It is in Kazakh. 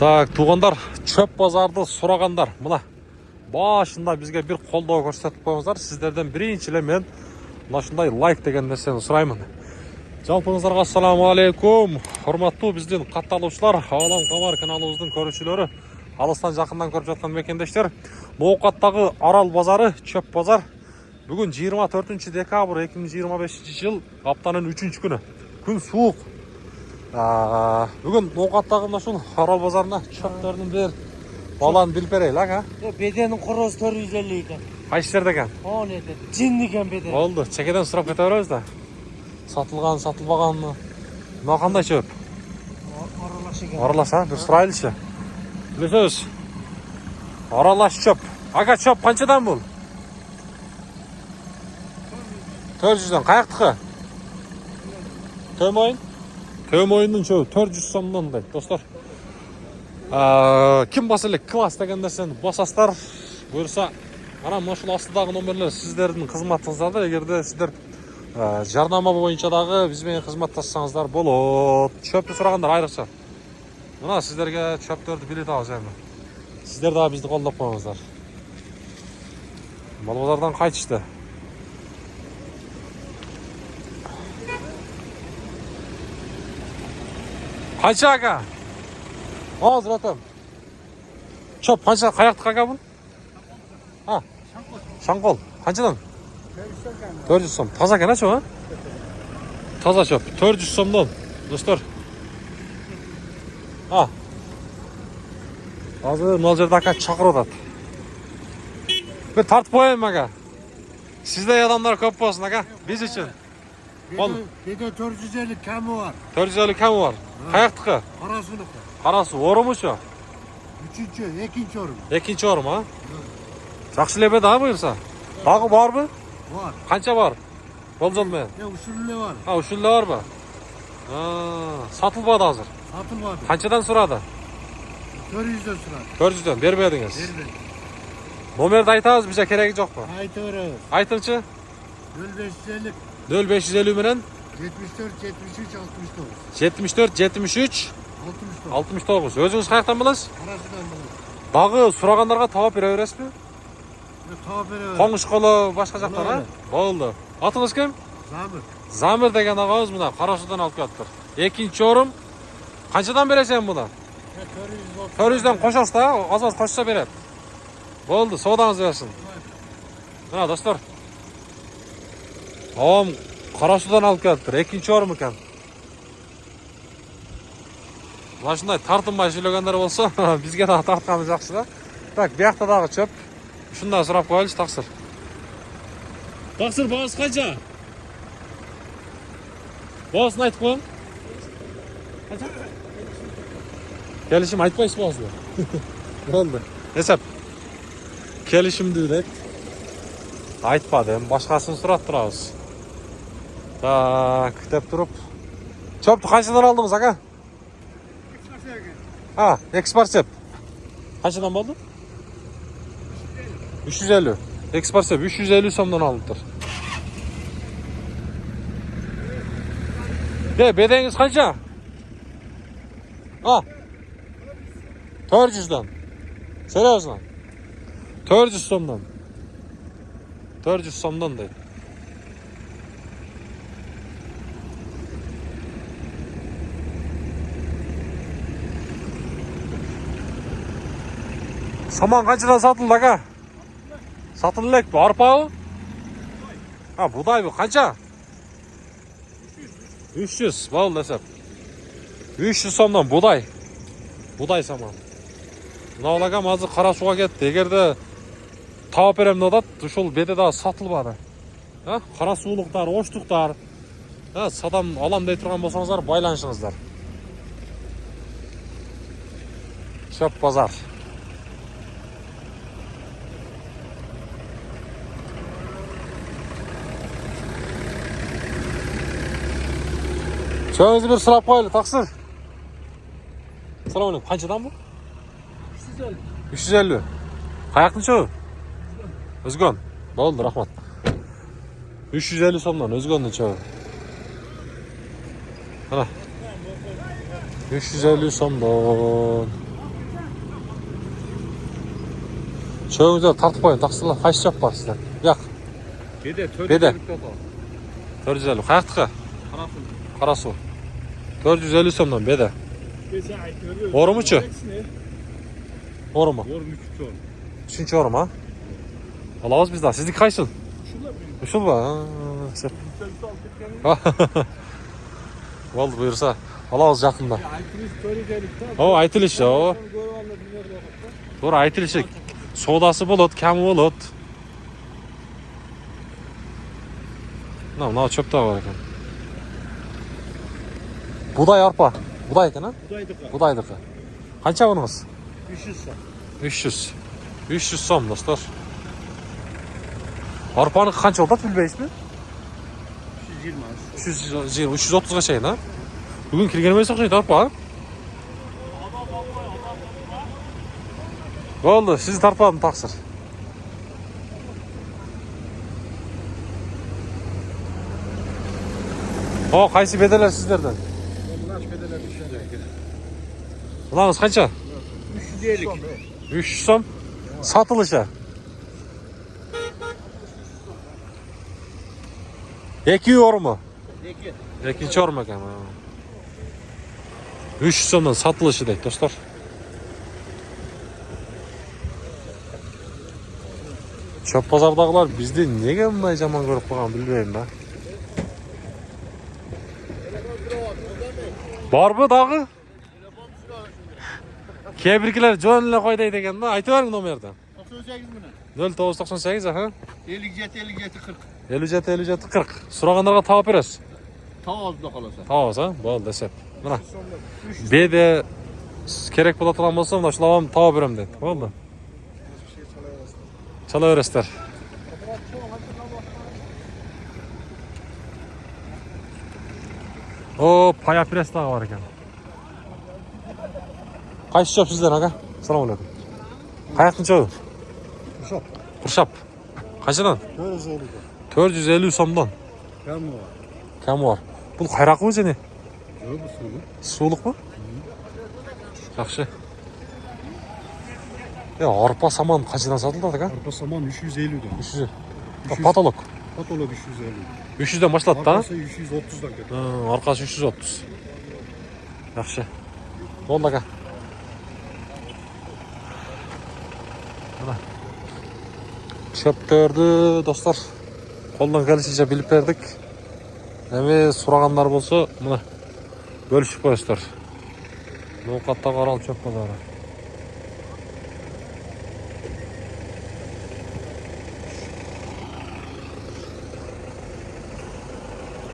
Так, туғандар, чөп базарды сұрағандар. Мына башында бізге бір қолдау көрсетіп қойыңыздар. Сіздерден біріншіле мен мынашындай лайк деген нәрсені сұраймын. Жалпыңыздарға ассаламу алейкум. Құрматтуу бізден қатталушылар, Алам Қамар каналымыздың көрушілері, алыстан жақындан көріп жатқан мекендештер. Ноқаттағы Арал базары, чөп базар. Бүгін 24 декабрь 2025 жыл, аптаның 3-ші күні. Күн суық. Бүгін Ноқаттағы нашыл Арал базарына чөптердің бір баланы біліп берейл, аға? Беденің құрысы 450 екен. Қайсы жерде екен? О, неді? Жин екен беден. Болды, чекеден сұрап кете береміз да. Сатылған, сатылбаған. Мына қандай чөп? Аралаш екен. Аралаш, бір сұрайлышы. Білесіз, аралаш чөп. Аға, чөп қаншадан бұл? 400-ден. Қаяқтықы? Төмойын? Төмойынның чөп 400 сомнан дейді, достар. Кім басылық класс деген нәрсені басастар бұйырса, ана мұшыл астыдағы номерлер сіздердің қызматыңызда. Егерде сіздер жарнама бойыншадағы бізбен қызматтассаңыздар болады. Чөпті сұрағандар айрықша. Мына сіздерге чөптерді билет алып жайма. Сіздер daha бізді қолдап қойыңыздар. Балбазардан қайтышты. Қанша аға? Азыр атам. Чөп қанша қаяқтық аға бұл? Шаңқол. Қаншадан? 400 сом. Таза екен чөп, Таза чөп. 400 сомдан. Достар. Азыр мына жерде ака шақырып атат. Бір тартып қояйын аға. Сізде адамдар көп болсын аға. Біз үшін. Беде 450 кәмі бар. 450 кәмі бар. Қаяқтықы? Қарасынықы. Қарасы орымы шу? Екінші орым. Екінші орым, а? Жақсы лебе да бұйырса? Дағы бар бы? Бар. Қанша бар? Бол жол мен. Үшілі бар. Үшілі бар ба? Сатылбады азыр. Сатылбады. Қаншадан сұрады? 400-ден сұрады. 400-ден бермедіңіз. Бермеді. Номерді айтамыз, бізе керегі жоқ па? Айты өріңіз. Айтыңшы? 0550. 0550 менен? 74 73 69. 74 73 69. 69. Өзіңіз қаяқтан білесіз? Қарасыдан білесіз. Дағы сұрағандарға тауап бере бересіз бе? Тауап бере бересіз. Қоңыш қолы башқа жақтан, а? Болды. Атыңыз кім? Замыр. Замыр деген ағамыз мына Қарасудан алып келіпті. Екінші орым. Қаншадан бересен бұны? 400-ден қошасы да, аз-аз қошса береді. Болды, соғдаңыз берсін. Мына достар. Ағам Қарасудан алып келіпті. Екінші орым екен. Мынашындай тартынбай сөйлегендер болса, бізге дағы тартқаны жақсы да. Так, бияқтадағы чөп. Шында сұрап қойылшы, тақсыр. Тақсыр, бағасы қанша? Бағасын айтып қойын. Қанша? Келішім айтпайсыз бағасы да. Болды. Есеп. Келішімді білек. Айтпадым, башқасын сұрат тұрауыз. Так, күтеп тұрып. Чөпті қаншадан алдыңыз, аға? Экспарсеп. Қаншадан болды? 350. Экспарсеп 350 сомдан алып тұр. Бедеңіз қанша? 400-дан. Серьезно? 400 сомдан. 400 сомдан дейді. Саман қаншадан сатылды аға? Сатылды лек бі? Арпа бі? Бұдай бі? Қанша? 300. Болды әсеп. 300 сомдан бұдай. Бұдай саман. Мына олағам азы Қарасуға кетті. Егерде тауап беремін одат, ұшыл беде дағы сатылбады. Қарасулықтар, оштықтар. Садам алам дей тұрған болсаңыздар, байланышыңыздар. Чөп базар. Çöğünüzü bir sırap koyalım, taksır. Selamünaleyküm. Kaçıdan bu? 350. 350. Kayaktın çoğu? Özgün. Oldu, rahmat. 350 somdan, Özgün'ün çoğu. Hana. 350 somdan. Çöğünüzde tartıp koyun. Taksırlar. Kaç çöp var sizden? Yak. Bede. Bede. 450. Kayaktıkı. Karasu. 450 somdan bede. Oru mu çö? Oru mu? Yorum 3 olur. Üçüncü oru mu? Alavuz bizden. Sizlik kaysın? Uşul ba. Oldu buyursa. Alavuz yakında. O aytiliş o. Doğru aytilişik. Sodası bulut, kemi bulut. Ne çöp daha var ekan. Buday arpa. Buday ekan ha? Budaydık. Kança bunumuz? 300 son. 300. 300 som dostlar. Arpanın kança oldu bilbeyiz mi? 320 320, 330 kaçayın ha? Bugün kirgenmeyi sakşaydı arpa ha? Oldu, sizi tartmadım taksır. O kaysi bedeler sizlerden? Kaç bedeler düşecek? Ulanız kança? 350. 300 som. Satılışa. Eki yor mu? Eki yor mu ekan? 300 somdan satılışı deyik dostlar. Çöp pazardagılar bizde nege bunday jaman görüp kalgan bilbeyim ben. Var mı dağı? Kebirkiler jönle koyday degen da aytı var mı nomerden? 98 mi? 0998 ha? 57 40. 57 40. Suraganlarga tavap beresiz. Tavazda kalasa. Tavaz ha? Boldu desep. Mana. Bede kerek bola turgan bolsa mına şulavam tavap berem dedi. Boldu. Çala öresler. O paya pres dağı var eken. Kaysi çöp sizden aga? Salamu alaikum. Kayaktın çöpü? Kuşap. Kurşap. Kaçıdan? 450. 450 somdan. Ben mi var? Kam var. Bu kayrak mı seni? Yok bu sulu. Suluk mu? Yaxşı. Ya arpa saman kaçıdan satıldı aga? Arpa saman 350'den. 300. Patolog. Patolog 350. 300'den başlattı ha? Arkası 330'dan gidiyor. Arkası 330. Yaxşı. Oldu aga. Mana. Çöptörді dostlar. Koldan kelişince bilip verdik. Evi suraganlar bolsa, mana bölüşüp koyasыздар. Bu katta qaral çöp pazarı.